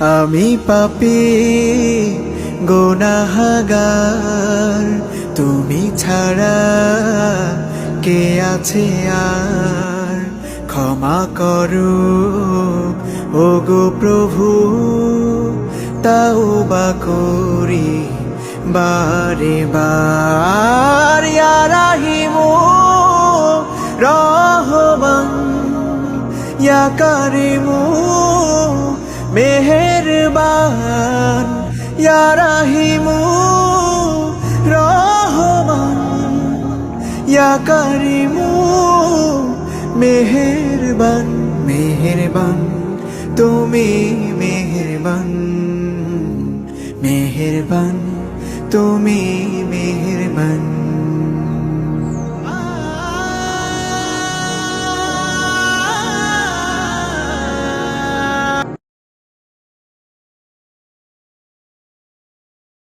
আমি পাপী গুনাহগার, তুমি ছাড়া কে আছে আর? ক্ষমা করো ওগো প্রভু, তাওবা করি বারে বার। ইয়া রাহিমু রহমান, ইয়া কারিমু মেহেরবান, ইয়া রাহিমু রহমান, ইয়া কারিমু মেহেরবান। মেহেরবান তুমি মেহেরবান, মেহেরবান তুমি মেহেরবান।